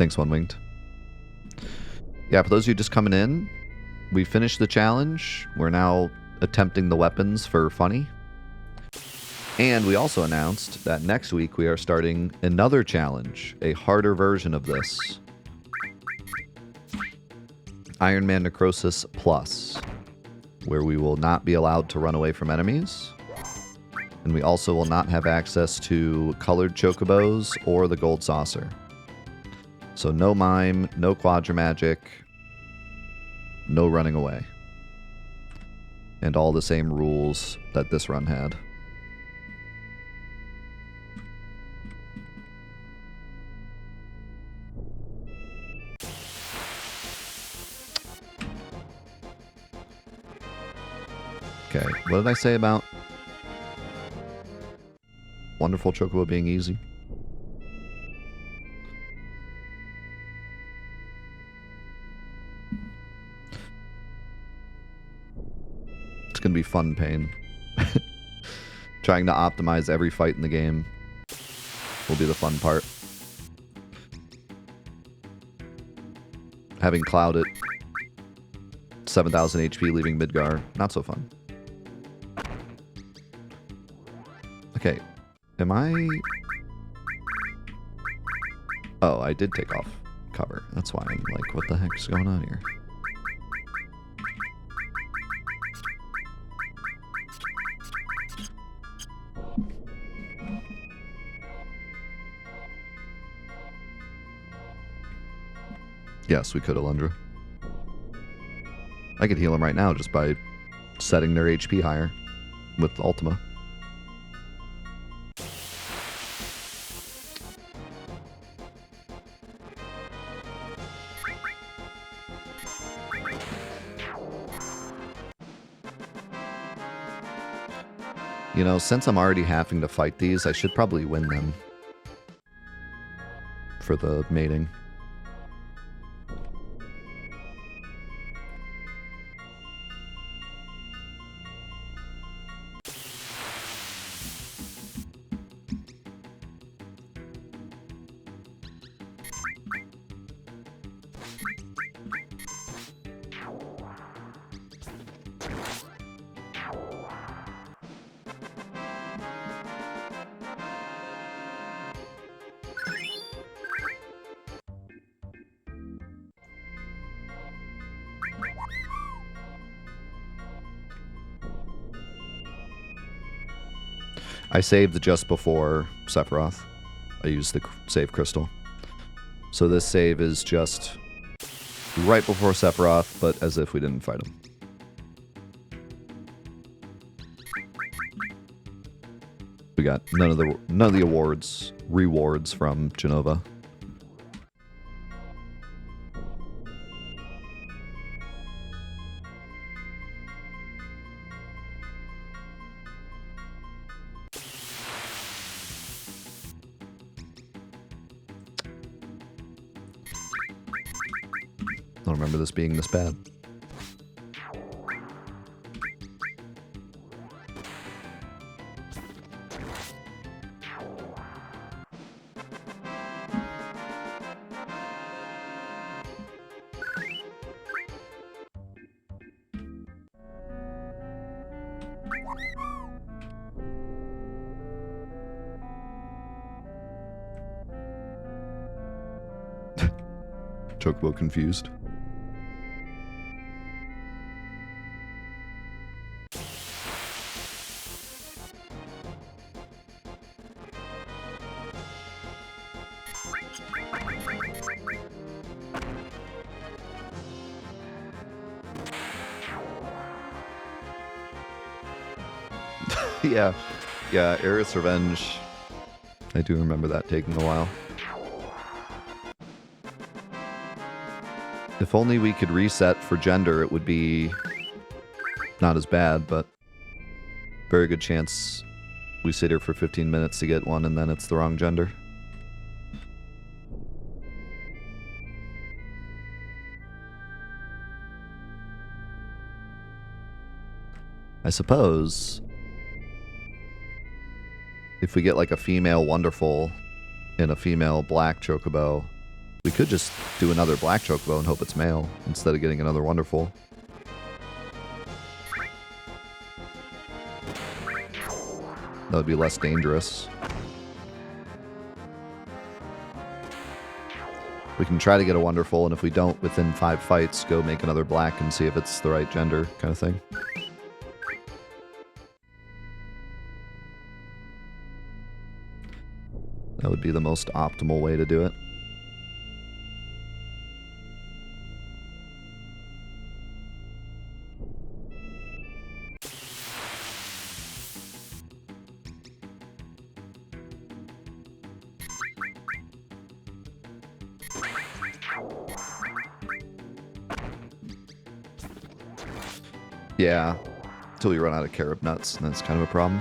Thanks, One Winged. Yeah, for those of you just coming in, we finished the challenge. We're now attempting the weapons for funny. And we also announced that next week we are starting another challenge, a harder version of this. Ironman Necrosis Plus, where we will not be allowed to run away from enemies. And we also will not have access to colored chocobos or the gold saucer. So no mime, no quadramagic, no running away. And all the same rules that this run had. Okay, what did I say about Wonderful Chocobo being easy? It's going to be fun pain. Trying to optimize every fight in the game will be the fun part. Having Cloud at 7,000 HP leaving Midgar, not so fun. Okay, am I... Oh, I did take off cover. That's why I'm like, what the heck's going on here? Yes, we could, Alundra. I could heal him right now just by setting their HP higher with Ultima. You know, since I'm already having to fight these, I should probably win them for the mating. I saved just before Sephiroth. I used the save crystal. So this save is just right before Sephiroth, but as if we didn't fight him. We got none of the rewards from Genova. I don't remember this being this bad. Chocobo confused. Yeah, Aerith's Revenge. I do remember that taking a while. If only we could reset for gender, it would be not as bad, but very good chance we sit here for 15 minutes to get one and then it's the wrong gender. I suppose if we get like a female Wonderful and a female black Chocobo, We could just do another black chocobo and hope it's male instead of getting another wonderful. That would be less dangerous. We can try to get a wonderful, and if we don't, within 5 fights, go make another black and see if it's the right gender, kind of thing. That would be the most optimal way to do it. Yeah, until we run out of carob nuts, and that's kind of a problem.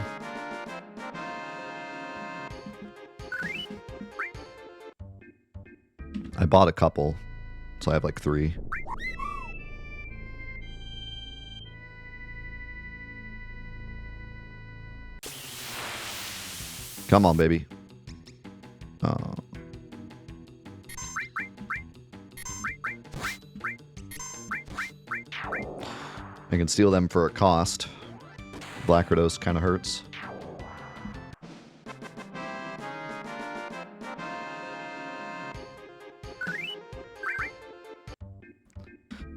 I bought a couple, so I have like 3. Come on, baby. Oh. I can steal them for a cost. Blackrodos kind of hurts.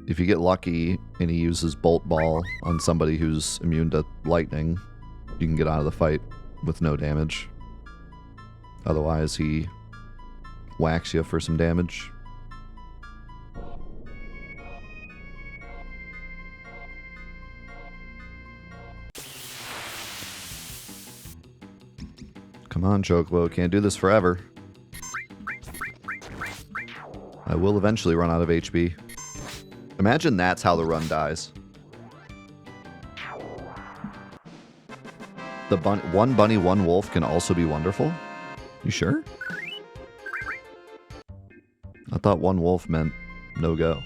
If you get lucky and he uses Bolt Ball on somebody who's immune to lightning, you can get out of the fight with no damage. Otherwise, he whacks you for some damage. Come on, Chocobo, can't do this forever. I will eventually run out of HP. Imagine that's how the run dies. The one bunny, one wolf can also be wonderful? You sure? I thought one wolf meant no go.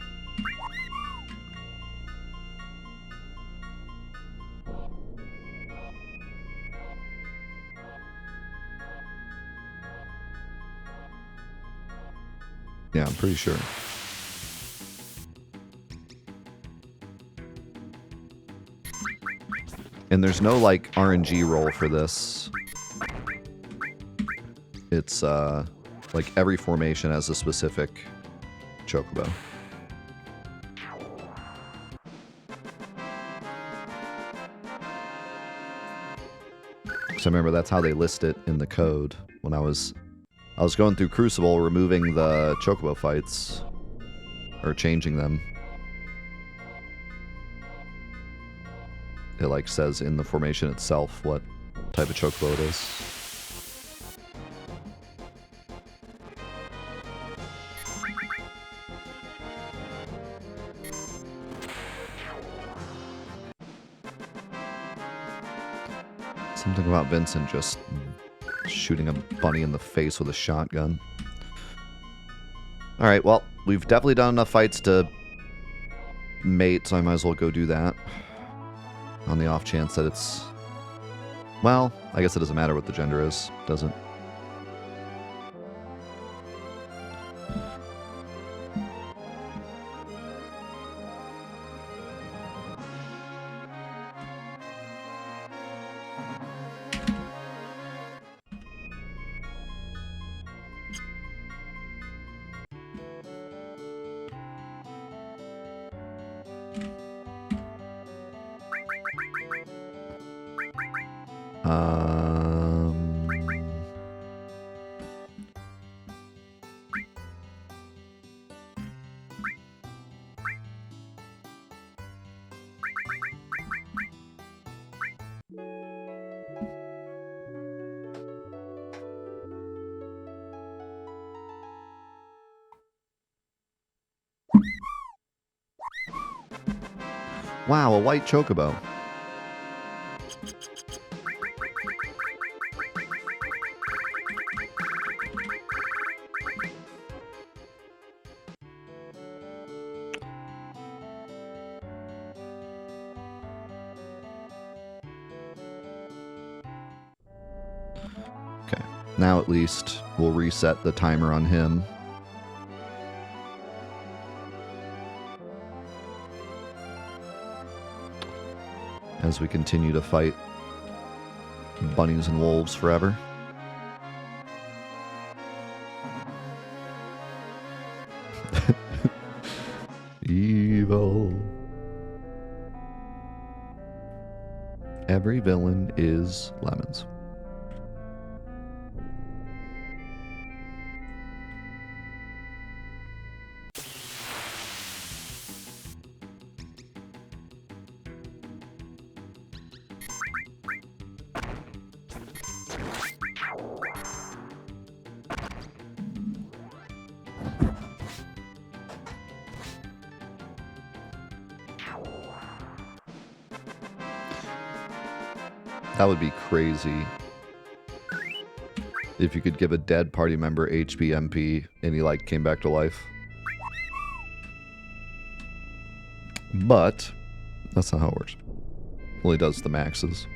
Yeah, I'm pretty sure. And there's no, like, RNG roll for this. It's, like, every formation has a specific chocobo. Because I remember that's how they list it in the code when I was going through Crucible, removing the chocobo fights, or changing them. It like says in the formation itself what type of chocobo it is. Something about Vincent just shooting a bunny in the face with a shotgun. Alright, well, we've definitely done enough fights to mate, so I might as well go do that. On the off chance that it's... Well, I guess it doesn't matter what the gender is, does it? Wow, a white chocobo. Okay, now at least we'll reset the timer on him. as we continue to fight bunnies and wolves forever. Evil. Every villain is lemons. That would be crazy if you could give a dead party member HP MP and he like came back to life. But that's not how it works. Well, he does the maxes.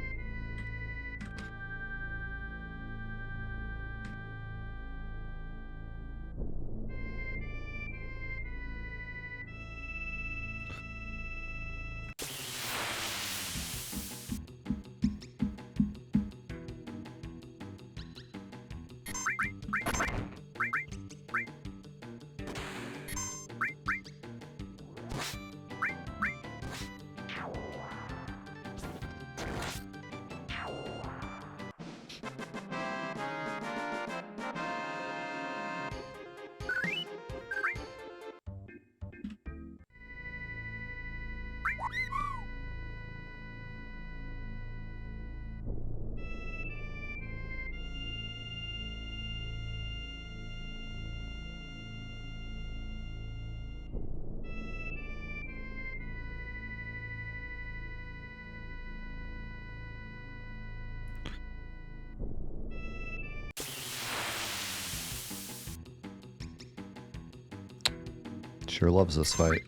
Sure loves this fight.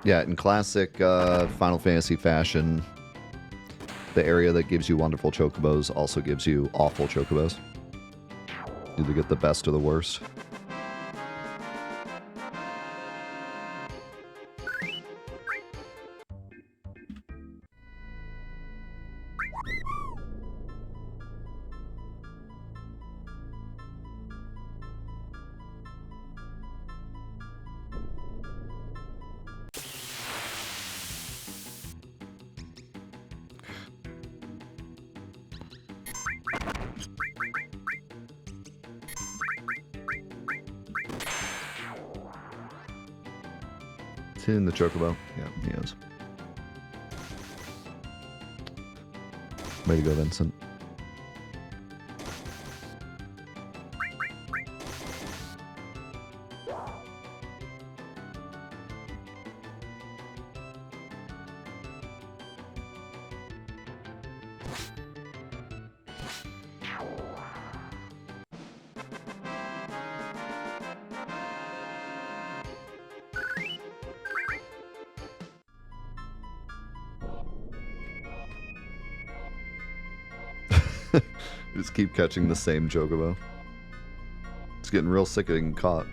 Yeah, in classic Final Fantasy fashion, the area that gives you wonderful chocobos also gives you awful chocobos. You either get the best or the worst. In the chocobo. Yeah, he is. Way to go, Vincent. Just keep catching the same chocobo. It's getting real sick of getting caught.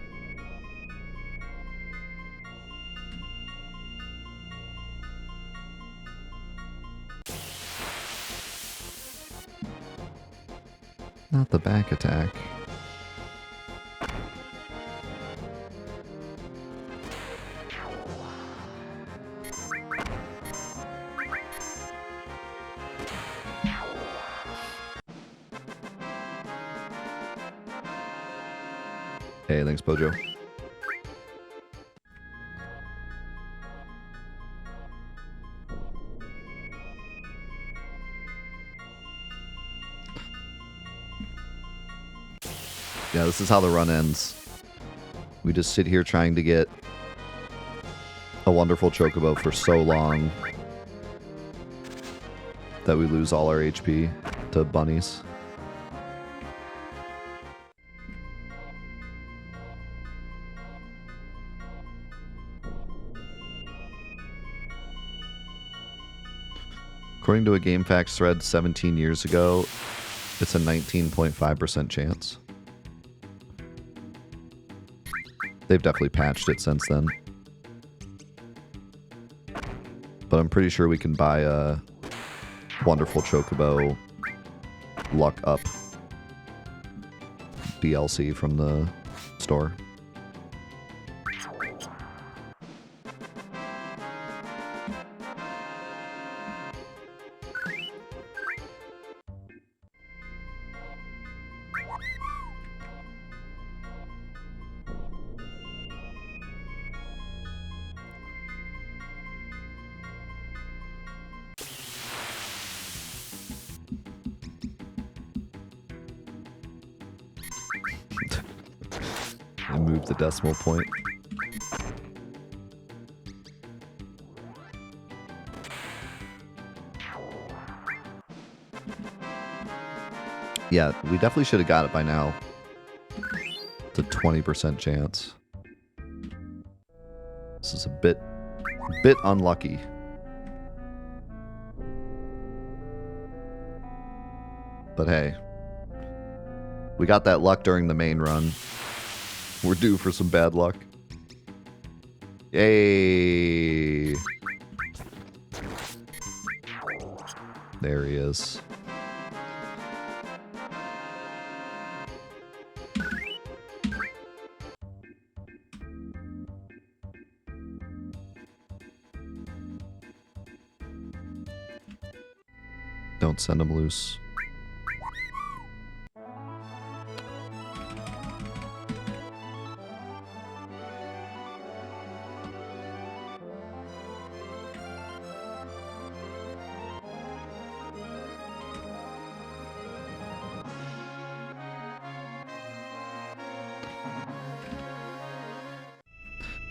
Not the back attack. Hey, thanks, Bojo. Yeah, this is how the run ends. We just sit here trying to get a wonderful chocobo for so long that we lose all our HP to bunnies. According to a GameFAQs thread 17 years ago, it's a 19.5% chance. They've definitely patched it since then. But I'm pretty sure we can buy a wonderful Chocobo Luck Up DLC from the store. And move the decimal point. Yeah, we definitely should have got it by now. It's a 20% chance. This is a bit unlucky. But hey, we got that luck during the main run. We're due for some bad luck. Yay! There he is. Don't send him loose.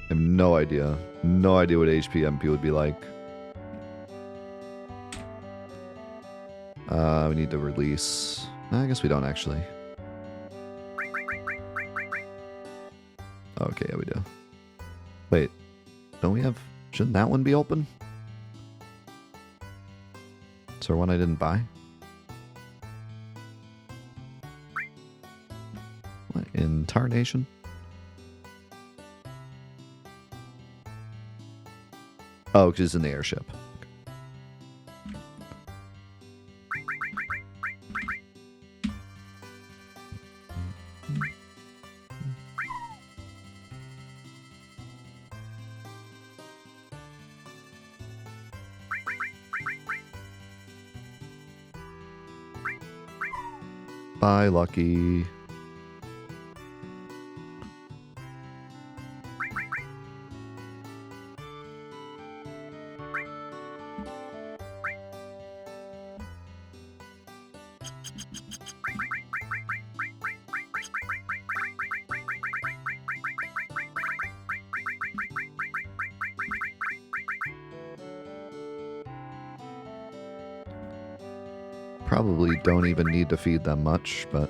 I have no idea. No idea what HPMP would be like. We need to release... I guess we don't actually. Okay, yeah, we do. Wait. Don't we have... Shouldn't that one be open? Is there one I didn't buy? What? In Tarnation? Oh, because it's in the airship. Bye, Lucky. Probably don't even need to feed them much, but...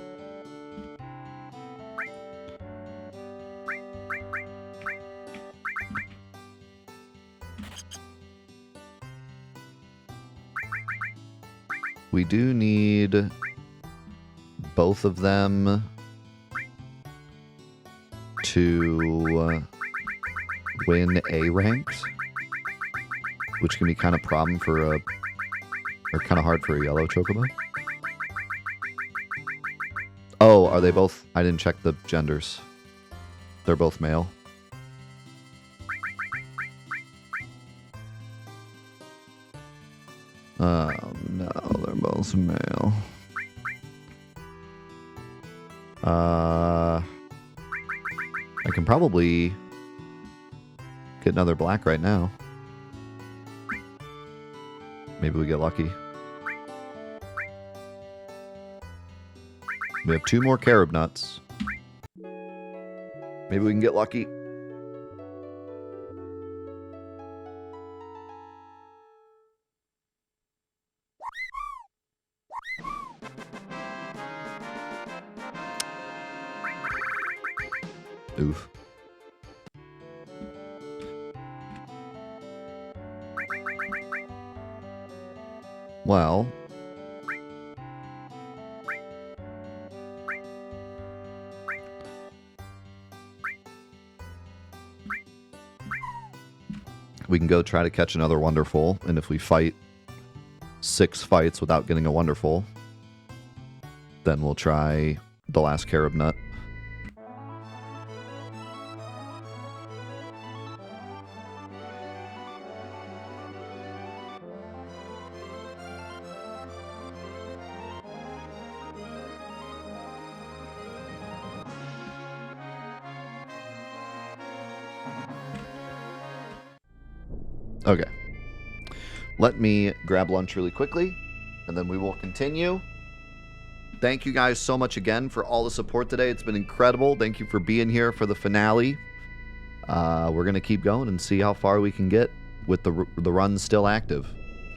we do need both of them to win A ranked, which can be kind of problem for a... or kind of hard for a yellow Chocobo. Oh, are they both... I didn't check the genders. They're both male. Oh, no, they're both male. I can probably get another black right now. Maybe we get lucky. We have 2 more carob nuts. Maybe we can get lucky. Oof. Well... we can go try to catch another wonderful. And if we fight 6 fights without getting a wonderful, then we'll try the last carob nut. Okay. Let me grab lunch really quickly, and then we will continue. Thank you guys so much again for all the support today. It's been incredible. Thank you for being here for the finale. We're going to keep going and see how far we can get with the run still active.